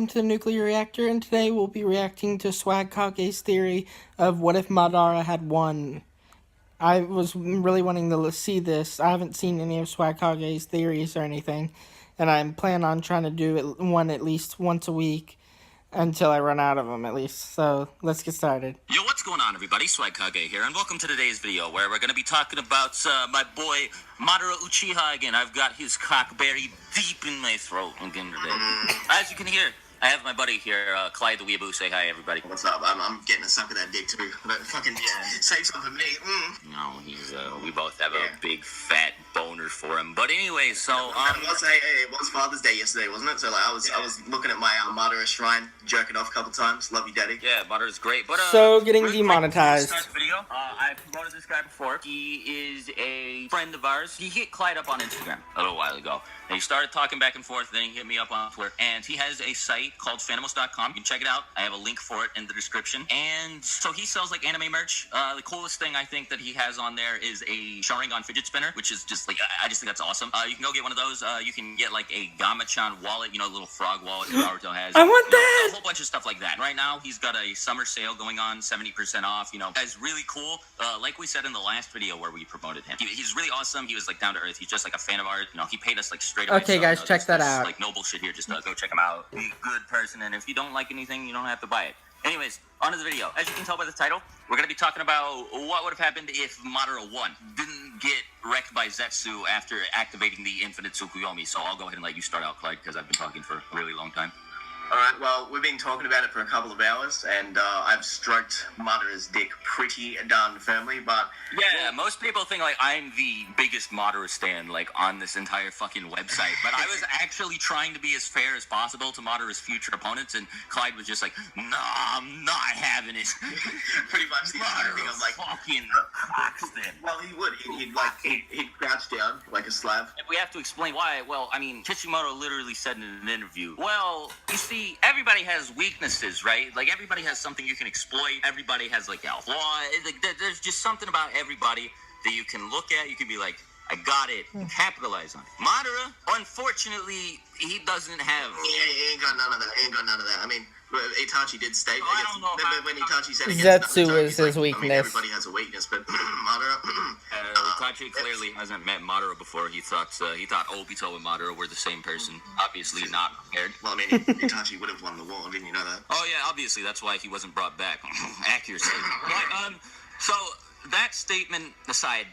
welcome to the Nuclear Reactor, and today we'll be reacting to Swag Kage's theory of what if Madara had won. I was really wanting to see this. I haven't seen any of Swag Kage's theories or anything, and I'm planning on trying to do one at least once a week until I run out of them, at least. So, let's get started. Yo, what's going on, everybody? Swag Kage here, and welcome to today's video, where we're going to be talking about my boy Madara Uchiha again. I've got his cock buried deep in my throat again today. As you can hear, I have my buddy here, Clyde the Weeaboo. Say hi, everybody. What's up? I'm getting a suck of that dick too. But fucking save some for me. No, he's we both have a big fat boner for him. But anyway, so it was Father's Day yesterday, wasn't it? So like I was looking at my Madara shrine, jerking off a couple times. Love you, Daddy. yeah, Madara's great. But So, getting demonetized. Start the video. I promoted this guy before. He is a friend of ours. He hit Clyde up on Instagram a little while ago. And he started talking back and forth, then he hit me up on Twitter. And he has a site called Phantomos.com. You can check it out. I have a link for it in the description. And so he sells like anime merch. The coolest thing I think that he has on there is a Sharingan fidget spinner, which is just like, I just think that's awesome. You can go get one of those. You can get like a Gamachan wallet, you know, the little frog wallet that Naruto has. I want that! A whole bunch of stuff like that. Right now, he's got a summer sale going on, 70% off. You know, that's really cool. Like we said in the last video where we promoted him, he's really awesome. He was like down to earth. He's just like a fan of ours. You know, he paid us like straight away. Okay, guys, check that out. Like no bullshit here. Just go check him out. Be a good person, and if you don't like anything, you don't have to buy it. Anyways, on to the video. As you can tell by the title, we're going to be talking about what would have happened if Madara won. Didn't get wrecked by Zetsu after activating the infinite Tsukuyomi. So I'll go ahead and let you start out, Clyde, because I've been talking for a really long time. Alright, well, we've been talking about it for a couple of hours, and I've stroked Madara's dick pretty darn firmly, but... Yeah, most people think, like, I'm the biggest Madara stan, like, on this entire fucking website, but I was actually trying to be as fair as possible to Madara's future opponents, and Clyde was just like, nah, I'm not having it. Pretty much the entire thing. I'm like, fucking Foxton. well, he would. He'd crouch down like a slab. If we have to explain why, well, I mean, Kishimoto literally said in an interview, well, you see, everybody has weaknesses, right? Like, everybody has something you can exploit. Everybody has, like, a flaw. Like, there's just something about everybody that you can look at. You can be like, I got it. Capitalize on it. Madara, unfortunately, he doesn't have... He ain't got none of that. I mean, Itachi did state... I don't know when Itachi said Zetsu is his weakness. I mean, everybody has a weakness, but Madara... Itachi clearly hasn't met Madara before. He thought Obito and Madara were the same person. Obviously not compared. Well, I mean, Itachi would have won the war, didn't you know that? Oh, yeah, obviously. That's why he wasn't brought back. Accuracy. But, so, that statement aside...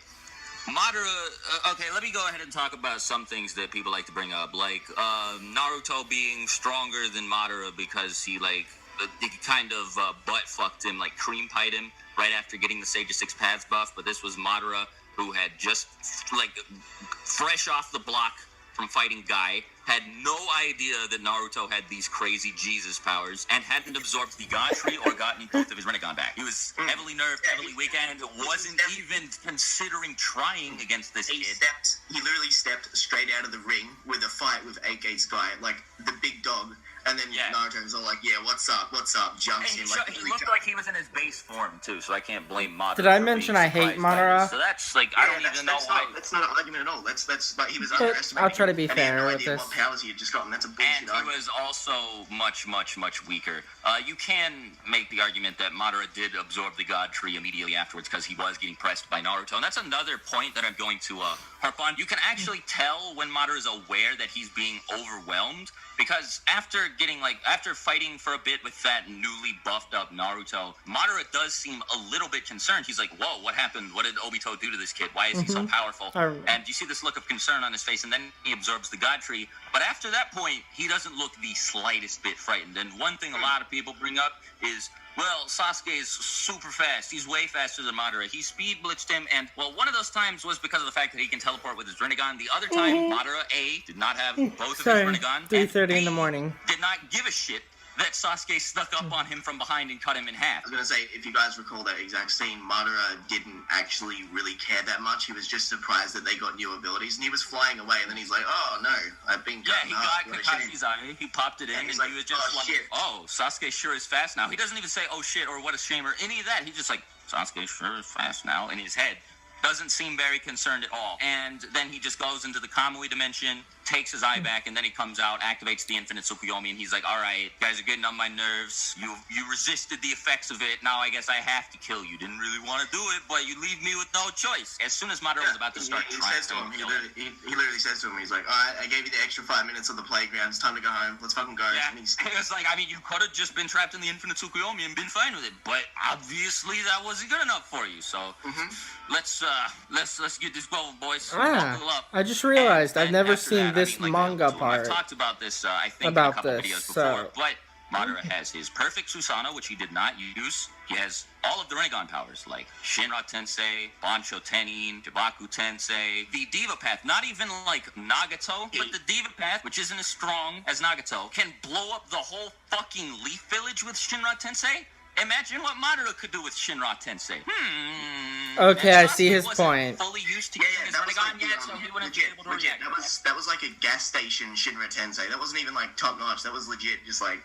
Madara, okay, let me go ahead and talk about some things that people like to bring up, like Naruto being stronger than Madara because he kind of butt-fucked him, like cream-pied him right after getting the Sage of Six Paths buff, but this was Madara who had just, like, fresh off the block from fighting Guy, had no idea that Naruto had these crazy Jesus powers, and hadn't absorbed the God Tree or gotten both of his Rinnegan back. He was heavily nerfed, heavily weakened, wasn't even considering trying against this kid. He literally stepped straight out of the ring with a fight with 8 Gates Guy, like the big dog. And then Naruto was all like, yeah, what's up, jumps in. Like, he looked like he was in his base form, too, so I can't blame Madara. Did I mention I hate Madara? So that's, like, I don't even know why. That's not an argument at all. That's like, he was underestimated. I'll try to be fair he had no with idea this. what powers he had just gotten. That's a bullshit argument. And he was also much, much, much weaker. You can make the argument that Madara did absorb the God Tree immediately afterwards because he was getting pressed by Naruto. And that's another point that I'm going to harp on. You can actually tell when Madara is aware that he's being overwhelmed, because after fighting for a bit with that newly buffed up Naruto, Madara does seem a little bit concerned. He's like, whoa, what happened? What did Obito do to this kid? Why is he so powerful? And you see this look of concern on his face, and then he absorbs the God Tree. But after that point, he doesn't look the slightest bit frightened. And one thing a lot of people bring up is, well, Sasuke is super fast. He's way faster than Madara. He speed blitzed him, and, well, one of those times was because of the fact that he can teleport with his Rinnegan. The other time, Madara, A, did not have both of his Rinnegan. 3:30 in the morning. Did not give a shit that Sasuke snuck up on him from behind and cut him in half. I was going to say, if you guys recall that exact scene, Madara didn't actually really care that much. He was just surprised that they got new abilities, and he was flying away, and then he's like, oh, no, I've been cut in half. He got Kakashi's eye, he popped it in, and he was just like, oh, Sasuke sure is fast now. He doesn't even say, oh, shit, or what a shame, or any of that. He's just like, Sasuke sure is fast now, in his head. Doesn't seem very concerned at all. And then he just goes into the Kamui dimension, takes his eye back, and then he comes out, activates the Infinite Tsukuyomi, and he's like, all right, guys are getting on my nerves. You resisted the effects of it. Now I guess I have to kill you. Didn't really want to do it, but you leave me with no choice. As soon as Madara was about to start he says to him, he literally says to him, he's like, all right, I gave you the extra 5 minutes on the playground. It's time to go home. Let's fucking go. Yeah, And he's, it's like, I mean, you could have just been trapped in the Infinite Tsukuyomi and been fine with it, but obviously that wasn't good enough for you. So let's get this going, boys. Buckle up. I just realized I've never after seen that, this manga part. I've talked about this, I think, about in a couple this, videos so- before, but Madara has his perfect Susanoo, which he did not use. He has all of the Rinnegan powers, like Shinra Tensei, Bancho Tenin, Jibaku Tensei, the Diva Path, not even like Nagato, but the Diva Path, which isn't as strong as Nagato, can blow up the whole fucking Leaf Village with Shinra Tensei. Imagine what Madara could do with Shinra Tensei. Okay, I And see Sasuke his wasn't point. fully used to yeah, using his that was Rinnegan like, yet, so he wouldn't be able to legit. react. That was like a gas station Shinra Tensei. That wasn't even like top notch. That was legit, just like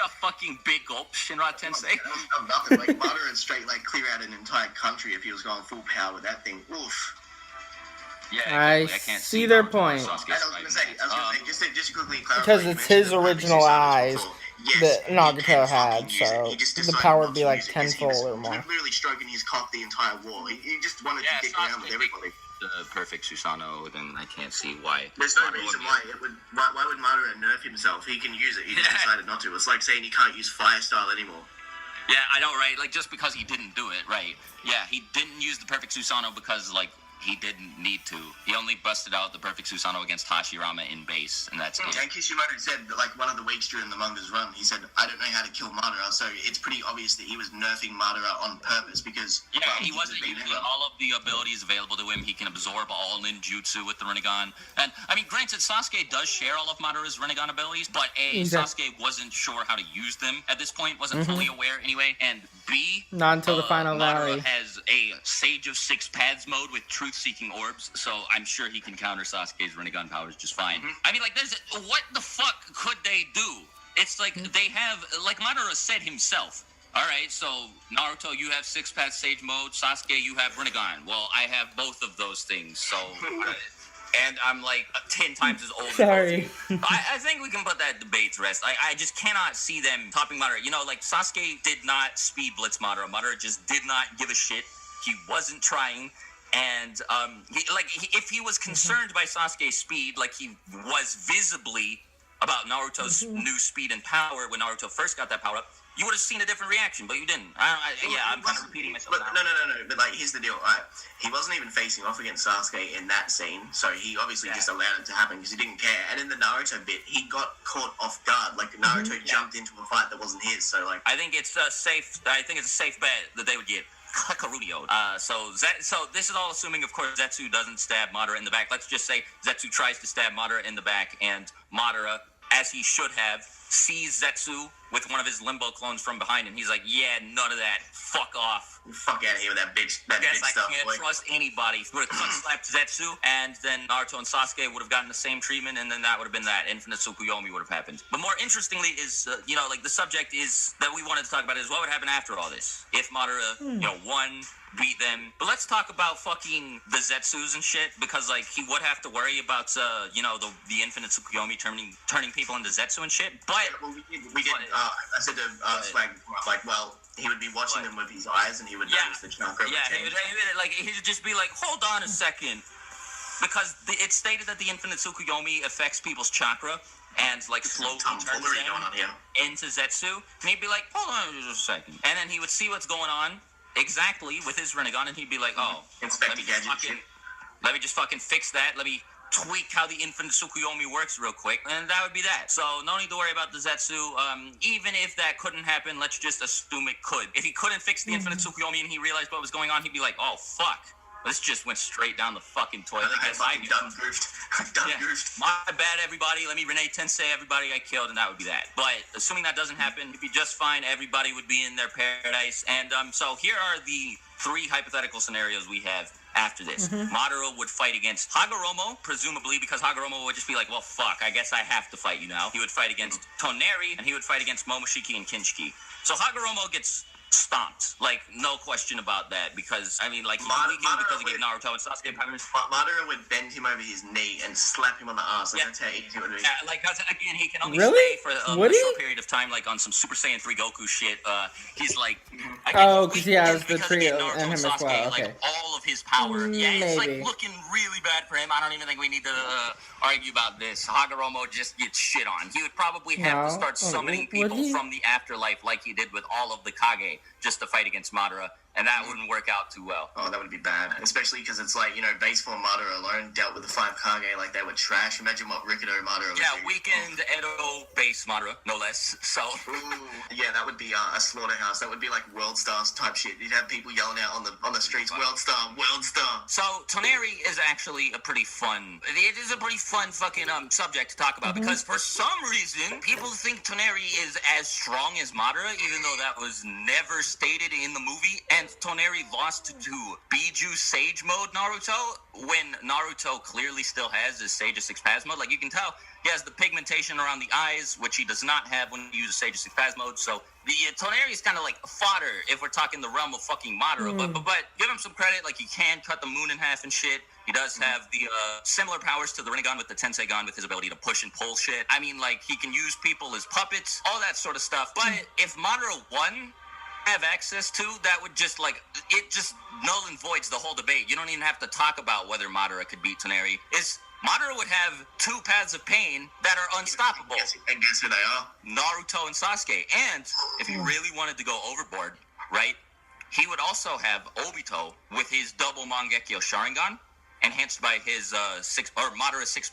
A fucking big gulp, Shinra Tensei. that was nothing. Like Madara would straight like clear out an entire country if he was going full power with that thing. Oof. Yeah, I exactly. can't see their Naruto or point. Sasuke And I was gonna surviving say, that. just to quickly clarify, Because you it's mentioned his the perfect original Susanoo eyes before. that Yes, he Nagato can had, fucking use it. so He just the decided power not would be to like use it 'cause he was tenfold or more. literally stroking his cock the entire war. He just wanted Yeah, to dick around with Sasuke everybody. the perfect Susanoo, then I can't see why. There's no Madara would reason be- why it would. Why would Madara nerf himself? He can use it. He just decided not to. It's like saying he can't use Fire Style anymore. Yeah, I know, right? Like, just because he didn't do it, right? Yeah, he didn't use the perfect Susanoo because, like, he didn't need to. He only busted out the perfect Susanoo against Hashirama in base, and that's it. And Kishimoto said that, like, one of the weeks during the manga's run, he said, I don't know how to kill Madara, so it's pretty obvious that he was nerfing Madara on purpose because... Yeah, well, he wasn't beat using him. all of the abilities available to him. He can absorb all ninjutsu with the Rinnegan. And, I mean, granted, Sasuke does share all of Madara's Rinnegan abilities, but A, Sasuke wasn't sure how to use them at this point, wasn't fully aware anyway, and B... Not until the final Madara valley. has a Sage of Six Paths mode with truth-seeking orbs, so I'm sure he can counter Sasuke's Rinnegan powers just fine. I mean, like, what the fuck could they do? It's like, they have, like Madara said himself, alright, so Naruto, you have Six Paths Sage mode, Sasuke, you have Rinnegan. Well, I have both of those things, so... and I'm like 10 times as old Sorry. as both of you. I think we can put that debate to rest. I just cannot see them topping Madara. You know, like, Sasuke did not speed blitz Madara. Madara just did not give a shit. He wasn't trying. And, if he was concerned by Sasuke's speed, like he was visibly about Naruto's new speed and power when Naruto first got that power up, you would have seen a different reaction, but you didn't. I'm kind of repeating myself But, now. no. But, like, here's the deal. He wasn't even facing off against Sasuke in that scene, so he obviously just allowed it to happen because he didn't care. And in the Naruto bit, he got caught off guard. Like, Naruto jumped into a fight that wasn't his, so, like... I think it's a safe bet that they would get Kakarudio. So this is all assuming, of course, Zetsu doesn't stab Madara in the back. Let's just say Zetsu tries to stab Madara in the back, and Madara, as he should have, sees Zetsu with one of his limbo clones from behind him. He's like, yeah, none of that. Fuck off. Fuck out of here with that bitch Guess I stuff. can't boy. trust anybody. He would have slapped Zetsu, and then Naruto and Sasuke would have gotten the same treatment, and then that would have been that. Infinite Tsukuyomi would have happened. But more interestingly is, the subject is that we wanted to talk about is what would happen after all this. If Madara, won, beat them. But let's talk about fucking the Zetsus and shit, because, like, he would have to worry about, the Infinite Tsukuyomi turning people into Zetsu and shit. But... Well, we did. I said to Swag before, like, well, he would be watching them with his eyes, and he would notice the chakra would change. He would just be like, hold on a second. Because it's stated that the Infinite Tsukuyomi affects people's chakra and, like, slowly turns them into Zetsu. And he'd be like, hold on just a second. And then he would see what's going on exactly with his Rinnegan, and he'd be like, oh, let me just fucking fix that. Let me tweak how the Infinite Tsukuyomi works real quick, and that would be that. So no need to worry about the Zetsu. Even if that couldn't happen, let's just assume it could. If he couldn't fix the Infinite Tsukuyomi and he realized what was going on, he'd be like, oh, fuck. This just went straight down the fucking toilet. I've done goofed. My bad, everybody. Let me Renee Tensei everybody I killed, and that would be that. But assuming that doesn't happen, it'd be just fine. Everybody would be in their paradise. And so here are the 3 hypothetical scenarios we have after this. Madara would fight against Hagoromo, presumably, because Hagoromo would just be like, well, fuck, I guess I have to fight you now. He would fight against Toneri, and he would fight against Momoshiki and Kinshiki. So Hagoromo gets stomped. Like, no question about that. Because, I mean, like, he's weakened because he gave Naruto and Sasuke powers. Madara would bend him over his knee and slap him on the ass. Like, that's how easy it would be. Yeah, like, again, he can only Really? stay for a short period of time, like, on some Super Saiyan 3 Goku shit. He's like... Oh, because he has the because again, trio Naruto and him as Sasuke, well. Okay. like, all of his power. Yeah, it's, Maybe. like, looking really bad for him. I don't even think we need to argue about this. Hagoromo just gets shit on. He would probably have to start summoning people from the afterlife like he did with all of the Kage just to fight against Madara, and that wouldn't work out too well. Oh, that would be bad. Especially because it's like, you know, base form Madara alone dealt with the 5 Kage like they were trash. Imagine what Rikudo Madara would do. Yeah, weekend Edo base Madara, no less. So... Ooh, yeah, that would be a slaughterhouse. That would be like World Stars type shit. You'd have people yelling out on the streets, World Star, World Star. So, Toneri is actually a pretty fun... It is a pretty fun fucking subject to talk about, because for some reason, people think Toneri is as strong as Madara, even though that was never stated in the movie, and Toneri lost to Biju Sage Mode Naruto, when Naruto clearly still has his Sage of Six Paths Mode. Like, you can tell, he has the pigmentation around the eyes, which he does not have when he uses Sage of Six Paths Mode, so Toneri is kind of like fodder if we're talking the realm of fucking Madara, but give him some credit, like, he can cut the moon in half and shit. He does have the similar powers to the Rinnegan with the Tensei Gun, with his ability to push and pull shit. I mean, like, he can use people as puppets, all that sort of stuff. But if Madara 1 have access to, that would just, like, it just null and voids the whole debate. You don't even have to talk about whether Madara could beat Toneri. Madara would have 2 paths of pain that are unstoppable. And guess who they are? Naruto and Sasuke. And if he really wanted to go overboard, right, he would also have Obito with his double Mangekyo Sharingan, enhanced by his Madara's 6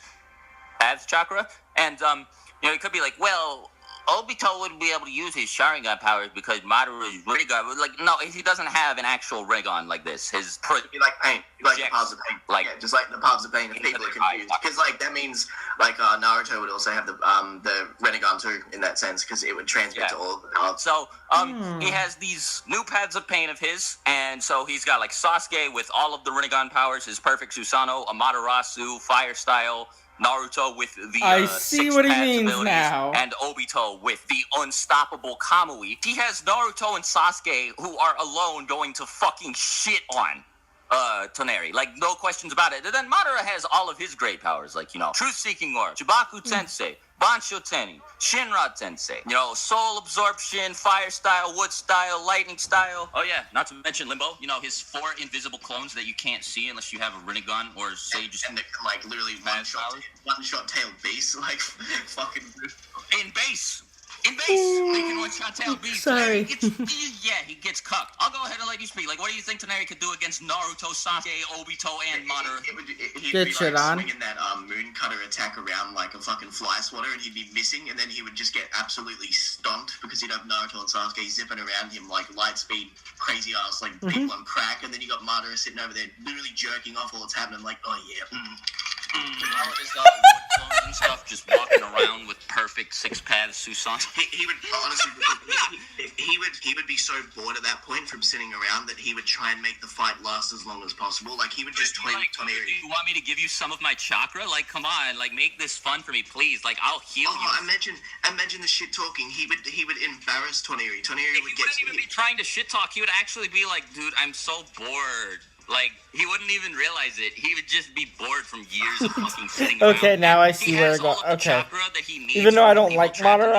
paths chakra. And you know, it could be like, well, Obito wouldn't be able to use his Sharingan powers because Madara's Rinnegan. Like, no, he doesn't have an actual Rinnegan like this. His you like pain. You like the paths of pain. Like, yeah, just like the paths of pain. If people are confused, because like that means like Naruto would also have the Rinnegan too in that sense, because it would transmit to all the paths. So he has these new paths of pain of his, and so he's got like Sasuke with all of the Rinnegan powers, his perfect Susanoo, Amaterasu, Fire Style. Naruto with the I see what he means now. And Obito with the unstoppable Kamui. He has Naruto and Sasuke who are alone going to fucking shit on Toneri. Like, no questions about it. And then Madara has all of his great powers, like, you know, Truth-Seeking Aura, Chibaku Tensei, Bansho Teni, Shinra Tensei, you know, Soul Absorption, Fire Style, Wood Style, Lightning Style. Oh yeah, not to mention Limbo, you know, his 4 invisible clones that you can't see unless you have a Rinnegan or Sage. And like literally one-shot tailed beast, like fucking... In base! In base! He can one-shot tail beast. Sorry. He gets cucked. I'll go ahead and let you speak. Like, what do you think Toneri could do against Naruto, Sasuke, Obito, and Madara? He'd Get be shit like on. swinging that moon cutter attack around like a fucking fly swatter, and he'd be missing, and then he would just get absolutely stomped because he'd have Naruto and Sasuke zipping around him like light speed, crazy ass, like people on crack, and then you got Madara sitting over there literally jerking off while it's happening, like, oh yeah. All of his wood clones and stuff just walking around with perfect 6 paths Susanoo. He would honestly, he would be so bored at that point from sitting around that he would try and make the fight last as long as possible. Like, he would just twin Toneri. You want me to give you some of my chakra? Like, come on, like, make this fun for me, please. Like, I'll heal you. Imagine the shit talking. He would embarrass Toneri. Toneri would wouldn't even be trying to shit talk. He would actually be like, dude, I'm so bored. Like, he wouldn't even realize it. He would just be bored from years of fucking sitting around. Okay, now I see where they're going. Okay. Even though I don't like Madara,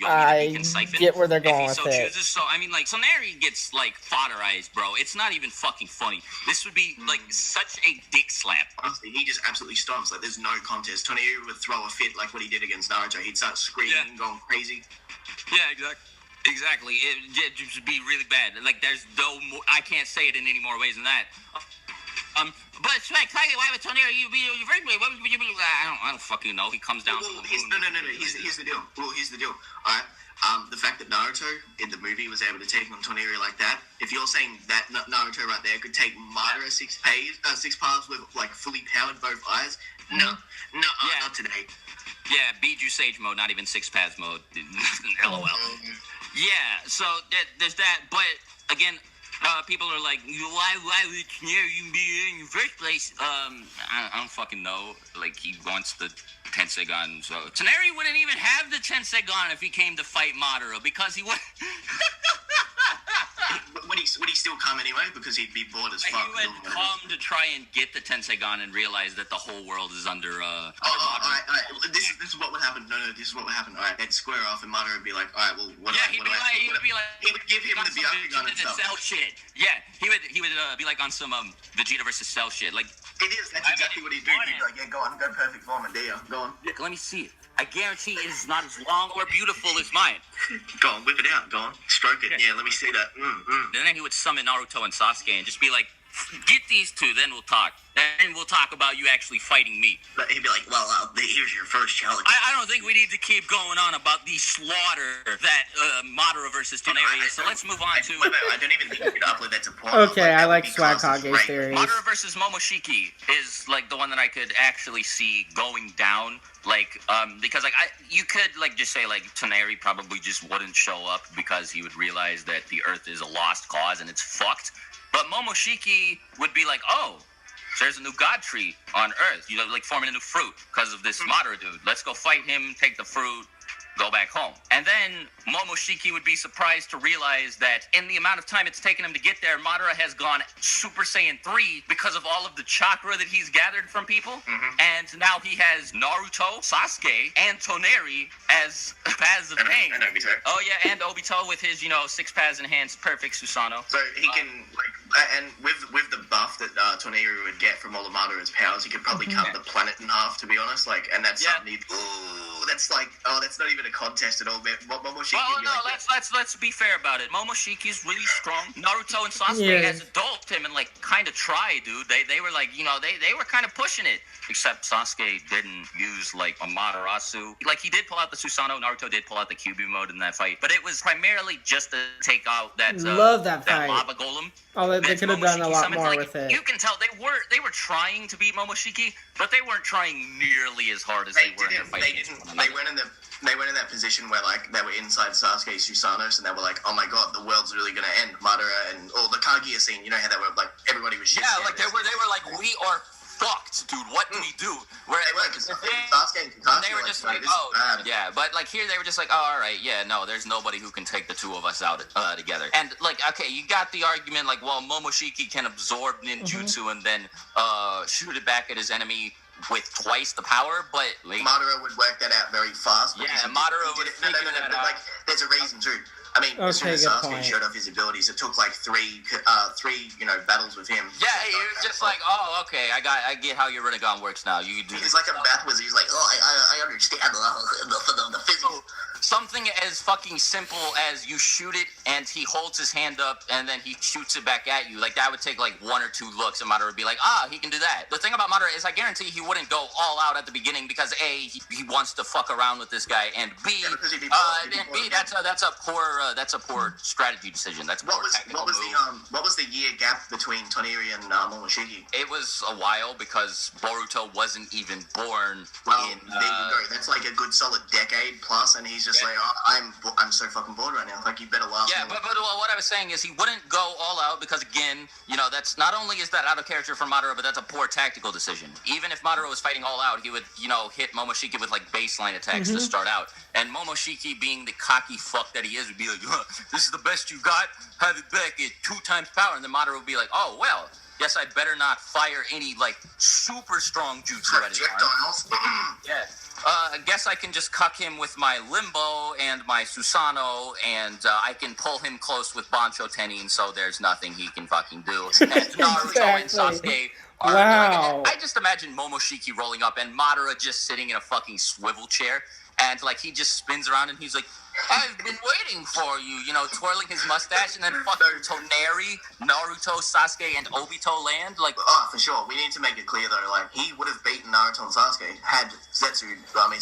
I get where they're going with it. So, I mean, like, Toneri gets, like, fodderized, bro. It's not even fucking funny. This would be, like, such a dick slap. Honestly, he just absolutely stomps. Like, there's no contest. Toneri would throw a fit like what he did against Naruto. He'd start screaming, going crazy. Yeah, exactly. It just be really bad. Like, there's no more, I can't say it in any more ways than that. But Smack, why would Toneri you very I don't fucking know. He comes down. No. Here's the deal. All right. The fact that Naruto in the movie was able to take on Toneri like that. If you're saying that Naruto right there could take Madara 6 paths with like fully powered both eyes, not today. Yeah, Biju Sage mode, not even 6 paths mode. LOL. Yeah, so there's that, but again, people are like, why would Toneri be in the first place? I don't fucking know. Like, he wants the Tensei Gun, so Toneri wouldn't even have the Tensei Gun if he came to fight Madara, because he would. he still come anyway? Because he'd be bored as fuck. He would come to try and get the Tensegon and realize that the whole world is under. All right. This is what would happen. No, this is what would happen. All right, they'd square off, and Madara would be like, all right, well, what? Yeah, he would give him the Byakugan and stuff. Cell shit. Yeah, he would be like on some Vegeta versus Cell shit. Like it is. That's exactly what he'd do. He'd be like, yeah, go on, go perfect form, and there you go on. Let me see it. I guarantee it is not as long or beautiful as mine. Go on, whip it out. Go on, stroke it. Yeah, let me see that. And then he would summon Naruto and Sasuke and just be like, get these two, then we'll talk. Then we'll talk about you actually fighting me. But he'd be like, well, here's your first challenge. I don't think we need to keep going on about the slaughter that Madara versus Toneri is, so let's move on to... I don't even think you could upload that to porn. Okay, I like Swag Kage's theories. Madara versus Momoshiki is, like, the one that I could actually see going down. Like, because, like, you could, like, just say, like, Toneri probably just wouldn't show up because he would realize that the Earth is a lost cause and it's fucked. But Momoshiki would be like, oh, there's a new god tree on Earth. You know, like forming a new fruit because of this Madara dude. Let's go fight him, take the fruit, go back home. And then Momoshiki would be surprised to realize that in the amount of time it's taken him to get there, Madara has gone Super Saiyan 3 because of all of the chakra that he's gathered from people. And now he has Naruto, Sasuke, and Toneri as paths of pain. And Obito. Oh yeah, and Obito with his, 6 paths enhanced perfect Susanoo. So he can, and with the buff that Toneri would get from all of Madara's powers, he could probably cut the planet in half, to be honest. Like, and that's something that's like, that's not even a contest at all, man. Momoshiki. Well, no, let's be fair about it. Momoshiki's really strong. Naruto and Sasuke has adulted him and like kind of tried, dude. They were like, they were kind of pushing it. Except Sasuke didn't use like a Madarasu. Like he did pull out the Susanoo. Naruto did pull out the Kyuubi mode in that fight, but it was primarily just to take out that love that fight. lava golem. Oh, they could have done a lot more like, with it. You can tell they were trying to beat Momoshiki, but they weren't trying nearly as hard as they were in their fight. They went in that position where like they were inside Sasuke's Susanos and they were like, oh my god, the world's really gonna end. Madara and the Kaguya scene, you know how they were like everybody was shit. Yeah, like they were like, we are fucked, dude. What do we do? Where they were, Sasuke and Kakashi, they were just like, yeah, but like here they were just like, oh, all right, yeah, no, there's nobody who can take the two of us out together. And like, okay, you got the argument like, well, Momoshiki can absorb ninjutsu and then shoot it back at his enemy with twice the power, but like, Madara would work that out very fast. Yeah, Madara would figure that out. Like, there's a reason too. I mean, as soon as Sasuke showed off his abilities, it took like three, battles with him. Yeah, he was just like, oh, okay, I get how your Rinnegan works now. You do. He's like a math wizard. He's like, I understand the physics. Something as fucking simple as you shoot it and he holds his hand up and then he shoots it back at you. Like that would take like 1 or 2 looks and Madara would be like, he can do that. The thing about Madara is I guarantee he wouldn't go all out at the beginning because A, he wants to fuck around with this guy, and B, that's a poor strategy decision. That's a poor tactical move. What was the year gap between Toneri and Momoshiki? It was a while because Boruto wasn't even born. Well, there you go. That's like a good solid decade plus, and he's just like, I'm so fucking bored right now. Like, you better last. Yeah, but what I was saying is he wouldn't go all out because again, that's not only is that out of character for Madara, but that's a poor tactical decision. Even if Madara was fighting all out, he would, hit Momoshiki with like baseline attacks to start out. And Momoshiki, being the cocky fuck that he is, would be like, this is the best you got, have it back at 2 times power. And then Madara would be like, oh, well, guess I better not fire any, like, super strong jutsu at his time. Yeah. I guess I can just cuck him with my Limbo and my Susanoo, and I can pull him close with Bancho Tenin, so there's nothing he can fucking do. And Naruto and Sasuke are I just imagine Momoshiki rolling up and Madara just sitting in a fucking swivel chair, and, like, he just spins around and he's like, I've been waiting for you, twirling his mustache, and then fucking Toneri, Naruto, Sasuke, and Obito land, like... Oh, for sure. We need to make it clear, though, like, he would have beaten Naruto and Sasuke had Shimada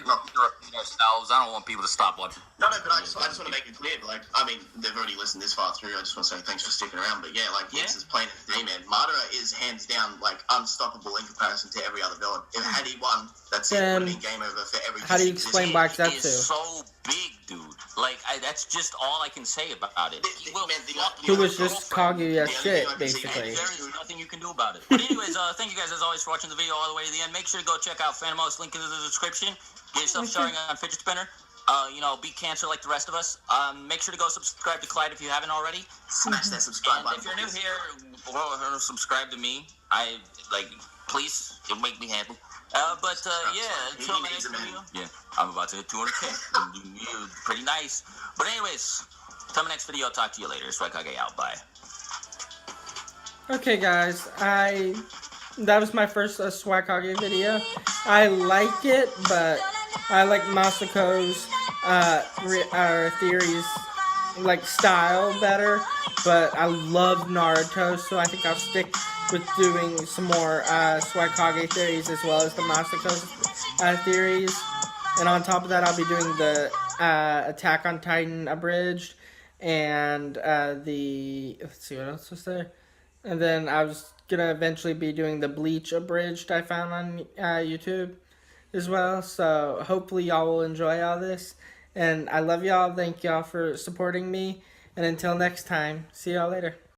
not... ourselves. I don't want people to stop watching. No, but I just want to make it clear, like, I mean, they've already listened this far through, I just want to say thanks for sticking around, but yeah, like, it's as plain as day, man. Madara is hands down, like, unstoppable in comparison to every other villain. If had he won, that's it. It would have been game over for every... How do you explain Black Zetsu? Is so big, dude. Like, that's just all I can say about it. He was just Kaguya shit, basically. There is nothing you can do about it. But anyways, thank you guys as always for watching the video all the way to the end. Make sure to go check out Phantomos, link in the description. Get yourself starring on Fidget Spinner. beat cancer like the rest of us. Make sure to go subscribe to Clyde if you haven't already. Smash that subscribe And button. if you're new boys. here, subscribe to me. Please, it'll make me happy. Until my next video. Yeah, I'm about to hit 200K. Pretty nice. But anyways, till my next video, I'll talk to you later. Swagkage out. Bye. Okay, guys, that was my first Swagkage video. I like it, but I like Masako's theories, like, style better. But I love Naruto, so I think I'll stick with doing some more Swagkage theories as well as the Masako's theories. And on top of that, I'll be doing the Attack on Titan abridged and let's see what else was there. And then I was gonna eventually be doing the Bleach abridged I found on YouTube as well. So hopefully y'all will enjoy all this. And I love y'all. Thank y'all for supporting me. And until next time, see y'all later.